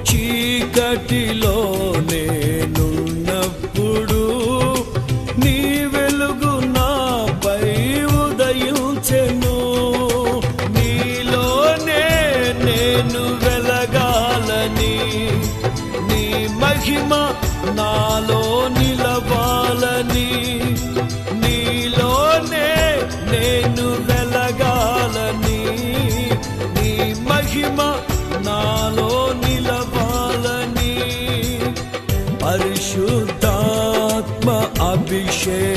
చీకటిలో నేనున్నప్పుడు నీ వెలుగు నాపై ఉదయించెను. నీలోనే నేను వెలగాలని, నీ మహిమ నాలో నిలవాలని, నీలోనే నేను వెలగాలని, నీ మహిమ నాలో నిలవాలని పరిశుద్ధాత్మ అభిషేకం